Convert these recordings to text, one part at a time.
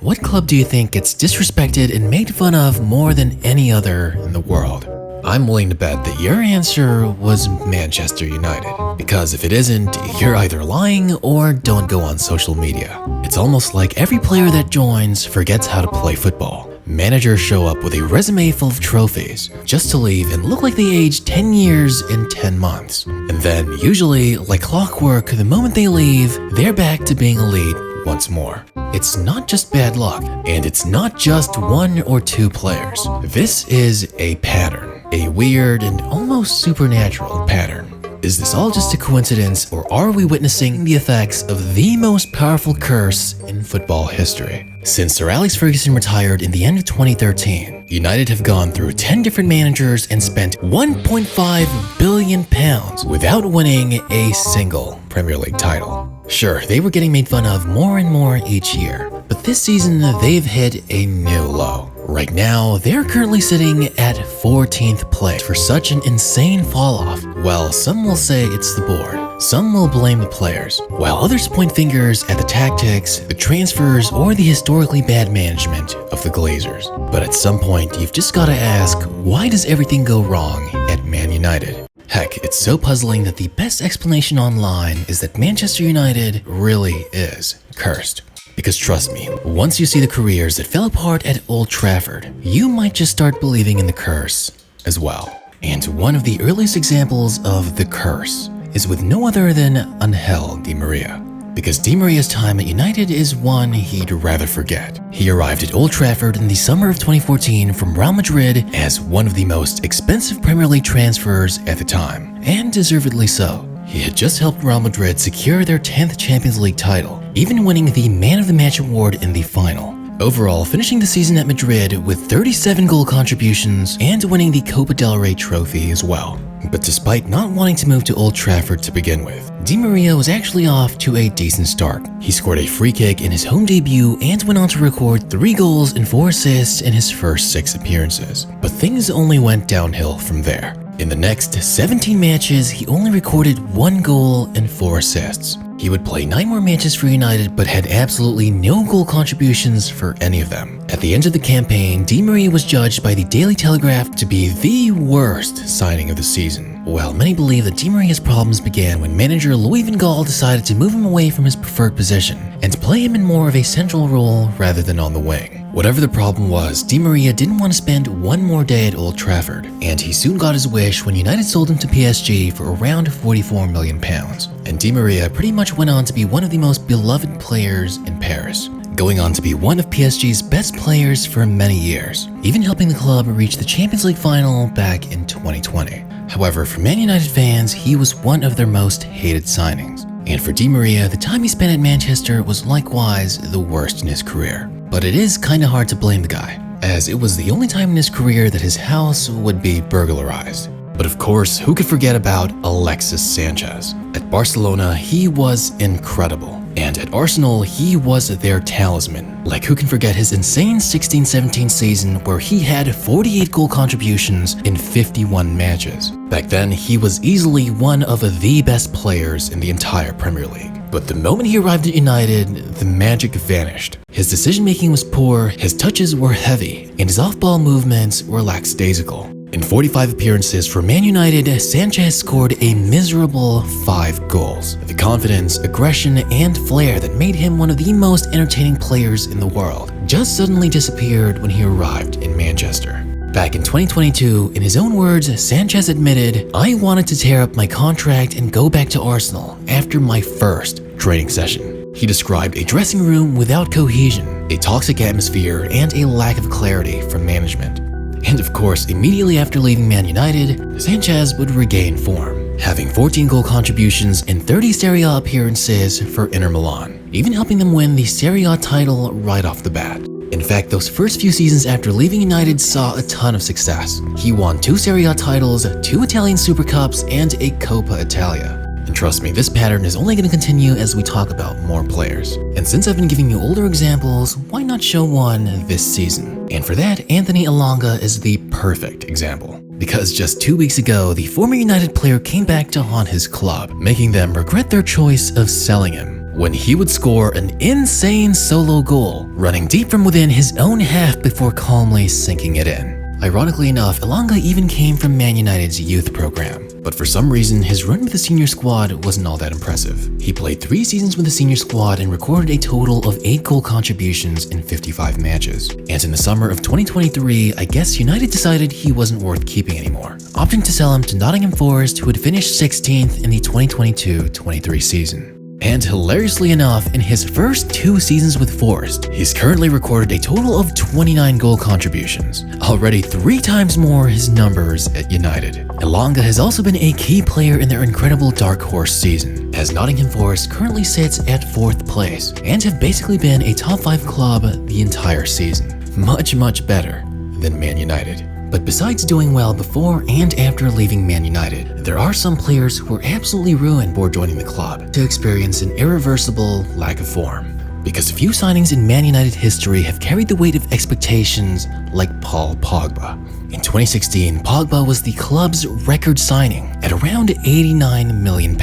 what club do you think gets disrespected and made fun of more than any other in the world? I'm willing to bet that your answer was Manchester United, because if it isn't, you're either lying or don't go on social media. It's almost like every player that joins forgets how to play football. Managers show up with a resume full of trophies, just to leave and look like they aged 10 years in 10 months. And then, usually, like clockwork, the moment they leave, they're back to being elite once more. It's not just bad luck, and it's not just one or two players. This is a pattern. A weird and almost supernatural pattern. Is this all just a coincidence, or are we witnessing the effects of the most powerful curse in football history? Since Sir Alex Ferguson retired in the end of 2013, United have gone through 10 different managers and spent £1.5 billion without winning a single Premier League title. Sure, they were getting made fun of more and more each year, but this season they've hit a new low. Right now, they're currently sitting at 14th place for such an insane fall-off. Well, some will say it's the board, some will blame the players, while others point fingers at the tactics, the transfers, or the historically bad management of the Glazers. But at some point, you've just gotta ask, why does everything go wrong at Man United? Heck, it's so puzzling that the best explanation online is that Manchester United really is cursed. Because trust me, once you see the careers that fell apart at Old Trafford, you might just start believing in the curse as well. And one of the earliest examples of the curse is with no other than Ángel Di María. Because Di Maria's time at United is one he'd rather forget. He arrived at Old Trafford in the summer of 2014 from Real Madrid as one of the most expensive Premier League transfers at the time, and deservedly so. He had just helped Real Madrid secure their 10th Champions League title, even winning the Man of the Match award in the final. Overall, finishing the season at Madrid with 37 goal contributions and winning the Copa del Rey trophy as well. But despite not wanting to move to Old Trafford to begin with, Di María was actually off to a decent start. He scored a free kick in his home debut and went on to record 3 goals and 4 assists in his first 6 appearances. But things only went downhill from there. In the next 17 matches, he only recorded 1 goal and 4 assists. He would play 9 more matches for United but had absolutely no goal contributions for any of them. At the end of the campaign, Di María was judged by the Daily Telegraph to be the worst signing of the season. While many believe that Di Maria's problems began when manager Louis van Gaal decided to move him away from his preferred position and to play him in more of a central role rather than on the wing. Whatever the problem was, Di María didn't want to spend one more day at Old Trafford, and he soon got his wish when United sold him to PSG for around £44 million. And Di María pretty much went on to be one of the most beloved players in Paris, going on to be one of PSG's best players for many years, even helping the club reach the Champions League final back in 2020. However, for Man United fans, he was one of their most hated signings. And for Di María, the time he spent at Manchester was likewise the worst in his career. But it is kinda hard to blame the guy, as it was the only time in his career that his house would be burglarized. But of course, who could forget about Alexis Sánchez? At Barcelona, he was incredible. And at Arsenal, he was their talisman. Like, who can forget his insane 16-17 season where he had 48 goal contributions in 51 matches. Back then, he was easily one of the best players in the entire Premier League. But the moment he arrived at United, the magic vanished. His decision-making was poor, his touches were heavy, and his off-ball movements were lackadaisical. In 45 appearances for Man United, Sánchez scored a miserable 5 goals. The confidence, aggression, and flair that made him one of the most entertaining players in the world just suddenly disappeared when he arrived in Manchester. Back in 2022, in his own words, Sánchez admitted, "I wanted to tear up my contract and go back to Arsenal after my first training session." He described a dressing room without cohesion, a toxic atmosphere, and a lack of clarity from management. And of course, immediately after leaving Man United, Sánchez would regain form, having 14 goal contributions in 30 Serie A appearances for Inter Milan, even helping them win the Serie A title right off the bat. In fact, those first few seasons after leaving United saw a ton of success. He won 2 Serie A titles, 2 Italian Super Cups, and a Coppa Italia. And trust me, this pattern is only going to continue as we talk about more players. And since I've been giving you older examples, why not show one this season? And for that, Anthony Elanga is the perfect example. Because just 2 weeks ago, the former United player came back to haunt his club, making them regret their choice of selling him. when he would score an insane solo goal, running deep from within his own half before calmly sinking it in. Ironically enough, Elanga even came from Man United's youth program, but for some reason his run with the senior squad wasn't all that impressive. He played 3 seasons with the senior squad and recorded a total of 8 goal contributions in 55 matches. And in the summer of 2023, I guess United decided he wasn't worth keeping anymore, opting to sell him to Nottingham Forest, who had finished 16th in the 2022-23 season. And hilariously enough, in his first 2 seasons with Forest, he's currently recorded a total of 29 goal contributions, already 3 times more his numbers at United. Elanga has also been a key player in their incredible dark horse season, as Nottingham Forest currently sits at 4th place and have basically been a top 5 club the entire season. Much better than Man United. But besides doing well before and after leaving Man United, there are some players who were absolutely ruined before joining the club to experience an irreversible lack of form. Because few signings in Man United history have carried the weight of expectations like Paul Pogba. In 2016, Pogba was the club's record signing at around £89 million.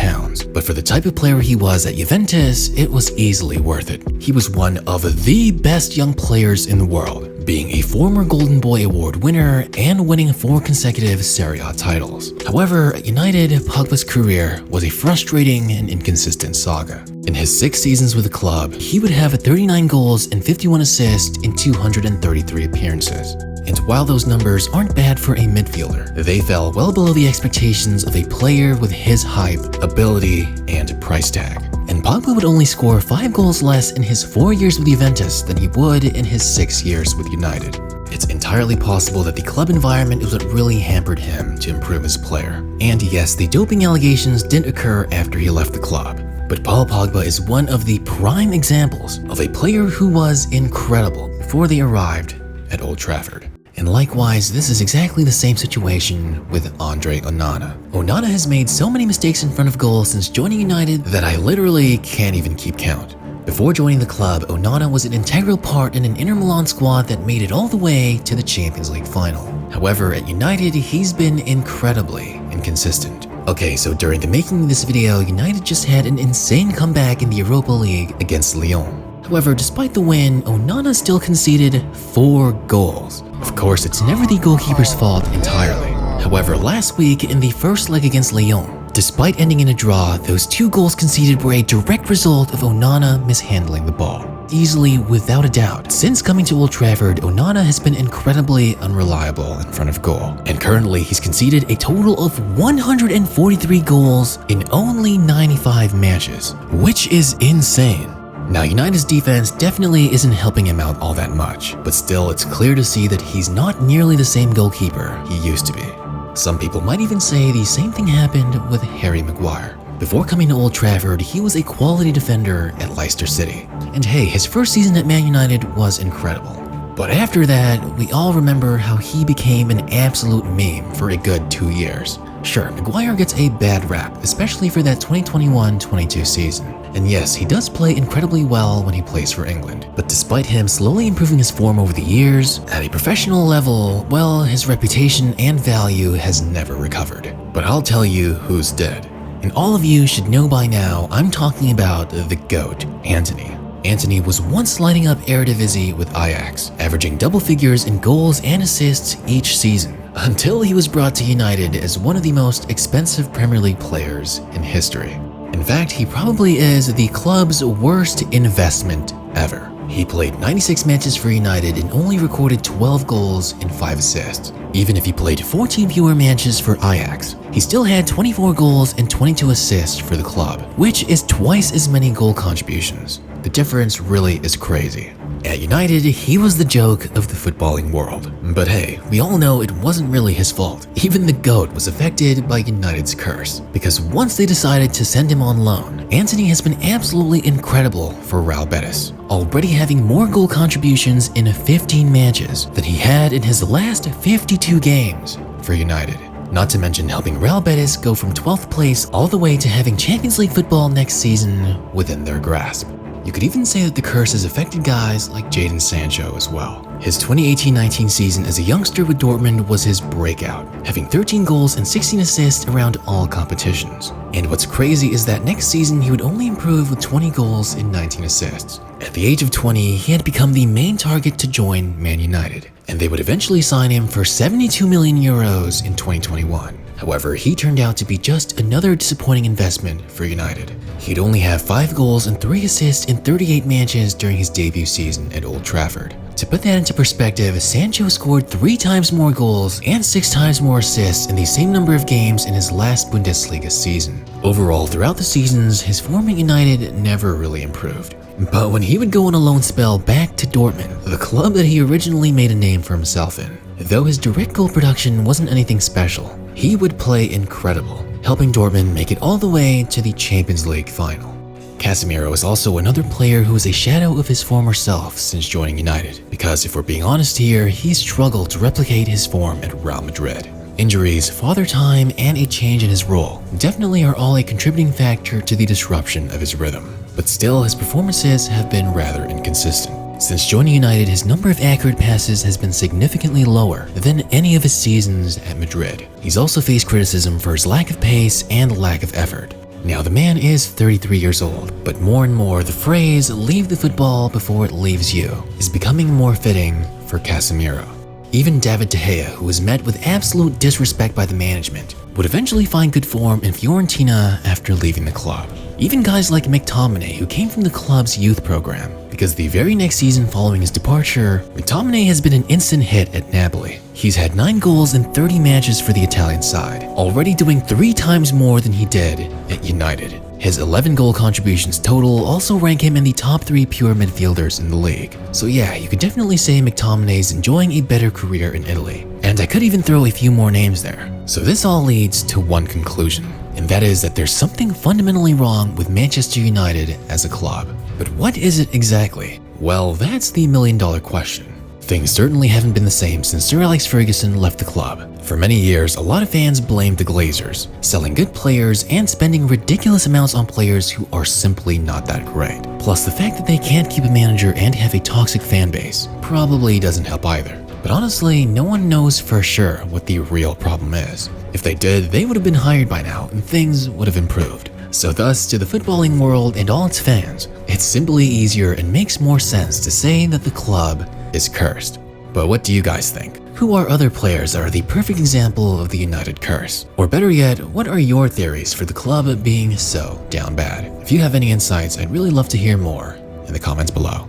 But for the type of player he was at Juventus, it was easily worth it. He was one of the best young players in the world, being a former Golden Boy Award winner and winning 4 consecutive Serie A titles. However, at United, Pogba's career was a frustrating and inconsistent saga. In his 6 seasons with the club, he would have 39 goals and 51 assists in 233 appearances. And while those numbers aren't bad for a midfielder, they fell well below the expectations of a player with his hype, ability, and price tag. And Pogba would only score 5 goals less in his 4 years with Juventus than he would in his 6 years with United. It's entirely possible that the club environment is what really hampered him to improve as a player. And yes, the doping allegations didn't occur after he left the club. But Paul Pogba is one of the prime examples of a player who was incredible before they arrived at Old Trafford. And likewise, this is exactly the same situation with André Onana. Onana has made so many mistakes in front of goal since joining United that I literally can't even keep count. Before joining the club, Onana was an integral part in an Inter Milan squad that made it all the way to the Champions League final. However, at United, he's been incredibly inconsistent. Okay, so during the making of this video, United just had an insane comeback in the Europa League against Lyon. However, despite the win, Onana still conceded 4 goals. Of course, it's never the goalkeeper's fault entirely. However, last week in the first leg against Lyon, despite ending in a draw, those 2 goals conceded were a direct result of Onana mishandling the ball. Easily, without a doubt. Since coming to Old Trafford, Onana has been incredibly unreliable in front of goal. And currently, he's conceded a total of 143 goals in only 95 matches, which is insane. Now, United's defense definitely isn't helping him out all that much, but still it's clear to see that he's not nearly the same goalkeeper he used to be. Some people might even say the same thing happened with Harry Maguire. Before coming to Old Trafford, he was a quality defender at Leicester City. And hey, his first season at Man United was incredible. But after that, we all remember how he became an absolute meme for a good 2 years. Sure, Maguire gets a bad rap, especially for that 2021-22 season. And yes, he does play incredibly well when he plays for England. But despite him slowly improving his form over the years, at a professional level, well, his reputation and value has never recovered. But I'll tell you who's dead. And all of you should know by now, I'm talking about the GOAT, Antony. Antony was once lighting up Eredivisie with Ajax, averaging double figures in goals and assists each season, until he was brought to United as one of the most expensive Premier League players in history. In fact, he probably is the club's worst investment ever. He played 96 matches for United and only recorded 12 goals and 5 assists. Even if he played 14 fewer matches for Ajax, he still had 24 goals and 22 assists for the club, which is twice as many goal contributions. The difference really is crazy. At United, he was the joke of the footballing world. But hey, we all know it wasn't really his fault. Even the GOAT was affected by United's curse, because once they decided to send him on loan, Antony has been absolutely incredible for Real Betis, already having more goal contributions in 15 matches than he had in his last 52 games for United. Not to mention helping Real Betis go from 12th place all the way to having Champions League football next season within their grasp. You could even say that the curse has affected guys like Jadon Sancho as well. His 2018-19 season as a youngster with Dortmund was his breakout, having 13 goals and 16 assists around all competitions. And what's crazy is that next season he would only improve with 20 goals and 19 assists. At the age of 20, he had become the main target to join Man United, and they would eventually sign him for 72 million euros in 2021. However, he turned out to be just another disappointing investment for United. He'd only have 5 goals and 3 assists in 38 matches during his debut season at Old Trafford. To put that into perspective, Sancho scored 3 times more goals and 6 times more assists in the same number of games in his last Bundesliga season. Overall, throughout the seasons, his form at United never really improved. But when he would go on a loan spell back to Dortmund, the club that he originally made a name for himself in, though his direct goal production wasn't anything special, he would play incredible, helping Dortmund make it all the way to the Champions League final. Casemiro is also another player who is a shadow of his former self since joining United, because if we're being honest here, he struggled to replicate his form at Real Madrid. Injuries, father time, and a change in his role definitely are all a contributing factor to the disruption of his rhythm. But still, his performances have been rather inconsistent. Since joining United, his number of accurate passes has been significantly lower than any of his seasons at Madrid. He's also faced criticism for his lack of pace and lack of effort. Now, the man is 33 years old, but more and more the phrase "leave the football before it leaves you" is becoming more fitting for Casemiro. Even David De Gea, who was met with absolute disrespect by the management, would eventually find good form in Fiorentina after leaving the club. Even guys like McTominay, who came from the club's youth program, because the very next season following his departure, McTominay has been an instant hit at Napoli. He's had 9 goals in 30 matches for the Italian side, already doing 3 times more than he did at United. His 11 goal contributions total also rank him in the top 3 pure midfielders in the league. So yeah, you could definitely say McTominay's enjoying a better career in Italy. And I could even throw a few more names there. So this all leads to one conclusion, and that is that there's something fundamentally wrong with Manchester United as a club. But what is it exactly? Well, that's the million-dollar question. Things certainly haven't been the same since Sir Alex Ferguson left the club. For many years, a lot of fans blamed the Glazers, selling good players and spending ridiculous amounts on players who are simply not that great. Plus, the fact that they can't keep a manager and have a toxic fan base probably doesn't help either. But honestly, no one knows for sure what the real problem is. If they did, they would have been hired by now and things would have improved. So thus, to the footballing world and all its fans, it's simply easier and makes more sense to say that the club is cursed. But what do you guys think? Who are other players that are the perfect example of the United curse? Or better yet, what are your theories for the club being so down bad? If you have any insights, I'd really love to hear more in the comments below.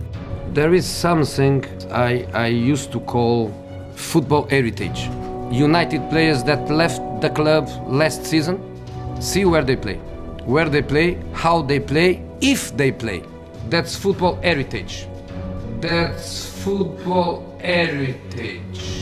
There is something I used to call football heritage. United players that left the club last season, see where they play. Where they play, how they play, if they play. That's football heritage. That's football heritage.